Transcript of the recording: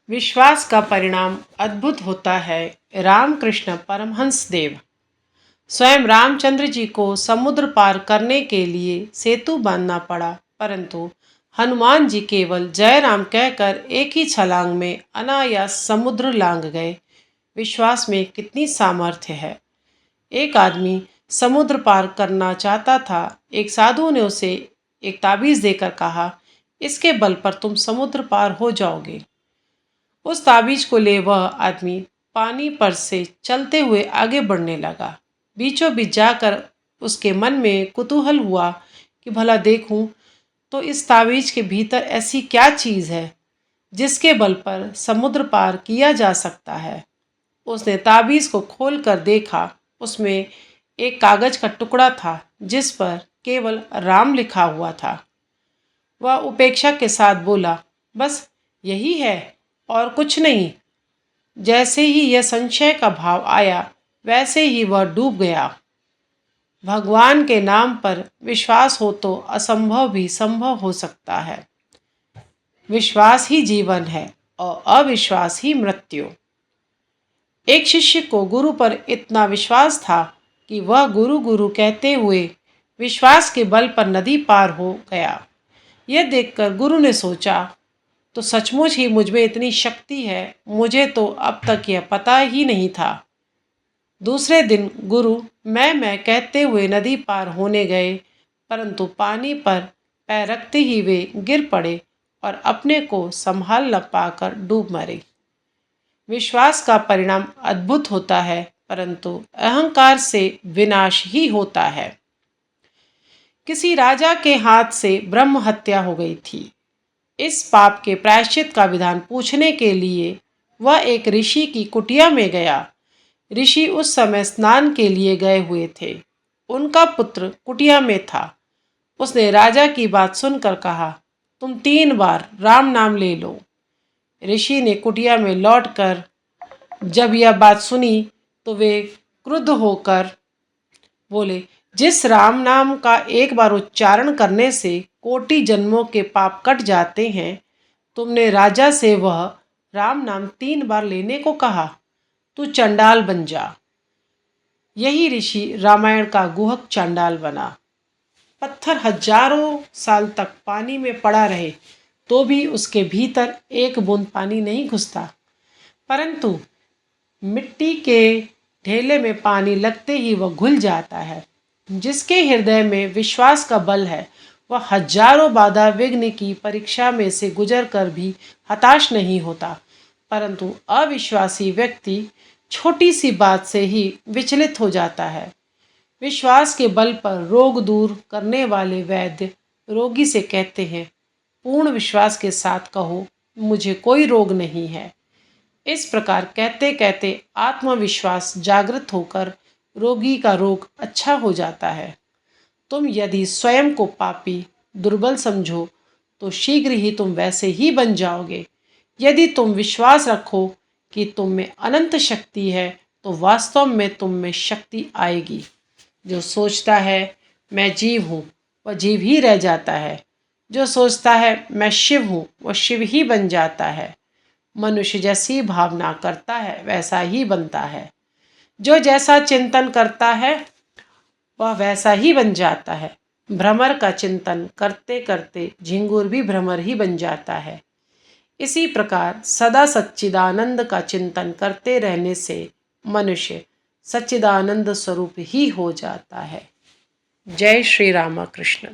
विश्वास का परिणाम अद्भुत होता है। रामकृष्ण परमहंस देव। स्वयं रामचंद्र जी को समुद्र पार करने के लिए सेतु बांधना पड़ा, परंतु हनुमान जी केवल जय राम कहकर एक ही छलांग में अनायास समुद्र लांघ गए। विश्वास में कितनी सामर्थ्य है। एक आदमी समुद्र पार करना चाहता था। एक साधु ने उसे एक ताबीज देकर कहा, इसके बल पर तुम समुद्र पार हो जाओगे। उस ताबीज को ले वह आदमी पानी पर से चलते हुए आगे बढ़ने लगा। बीचों बीच जाकर उसके मन में कुतूहल हुआ कि भला देखूं तो इस ताबीज के भीतर ऐसी क्या चीज है जिसके बल पर समुद्र पार किया जा सकता है। उसने ताबीज को खोल कर देखा। उसमें एक कागज का टुकड़ा था जिस पर केवल राम लिखा हुआ था। वह उपेक्षा के साथ बोला, बस यही है और कुछ नहीं। जैसे ही यह संशय का भाव आया वैसे ही वह डूब गया। भगवान के नाम पर विश्वास हो तो असंभव भी संभव हो सकता है। विश्वास ही जीवन है और अविश्वास ही मृत्यु। एक शिष्य को गुरु पर इतना विश्वास था कि वह गुरु गुरु कहते हुए विश्वास के बल पर नदी पार हो गया। यह देखकर गुरु ने सोचा, तो सचमुच ही मुझ में इतनी शक्ति है, मुझे तो अब तक यह पता ही नहीं था। दूसरे दिन गुरु मैं कहते हुए नदी पार होने गए, परंतु पानी पर पैर रखते ही वे गिर पड़े और अपने को संभाल न पाकर डूब मरे। विश्वास का परिणाम अद्भुत होता है, परंतु अहंकार से विनाश ही होता है। किसी राजा के हाथ से ब्रह्म हत्या हो गई थी। इस पाप के प्रायश्चित का विधान पूछने के लिए वह एक ऋषि की कुटिया में गया। ऋषि उस समय स्नान के लिए गए हुए थे। उनका पुत्र कुटिया में था। उसने राजा की बात सुनकर कहा, तुम 3 बार राम नाम ले लो। ऋषि ने कुटिया में लौटकर जब यह बात सुनी तो वे क्रुद्ध होकर बोले, जिस राम नाम का एक बार उच्चारण करने से कोटि जन्मों के पाप कट जाते हैं, तुमने राजा से वह राम नाम 3 बार लेने को कहा। तू चंडाल बन जा। यही ऋषि रामायण का गुहक चंडाल बना। पत्थर हजारों साल तक पानी में पड़ा रहे तो भी उसके भीतर एक बूंद पानी नहीं घुसता, परंतु मिट्टी के ढेले में पानी लगते ही वह घुल जाता है। जिसके हृदय में विश्वास का बल है वह हजारों बाधा विघ्न की परीक्षा में से गुजर कर भी हताश नहीं होता, परंतु अविश्वासी व्यक्ति छोटी सी बात से ही विचलित हो जाता है। विश्वास के बल पर रोग दूर करने वाले वैद्य रोगी से कहते हैं, पूर्ण विश्वास के साथ कहो, मुझे कोई रोग नहीं है। इस प्रकार कहते कहते आत्मविश्वास जागृत होकर रोगी का रोग अच्छा हो जाता है। तुम यदि स्वयं को पापी दुर्बल समझो तो शीघ्र ही तुम वैसे ही बन जाओगे। यदि तुम विश्वास रखो कि तुम में अनंत शक्ति है तो वास्तव में तुम में शक्ति आएगी। जो सोचता है मैं जीव हूँ वह जीव ही रह जाता है। जो सोचता है मैं शिव हूँ वह शिव ही बन जाता है। मनुष्य जैसी भावना करता है वैसा ही बनता है। जो जैसा चिंतन करता है वह वैसा ही बन जाता है। भ्रमर का चिंतन करते करते झिंगुर भी भ्रमर ही बन जाता है। इसी प्रकार सदा सच्चिदानंद का चिंतन करते रहने से मनुष्य सच्चिदानंद स्वरूप ही हो जाता है। जय श्री राम कृष्ण।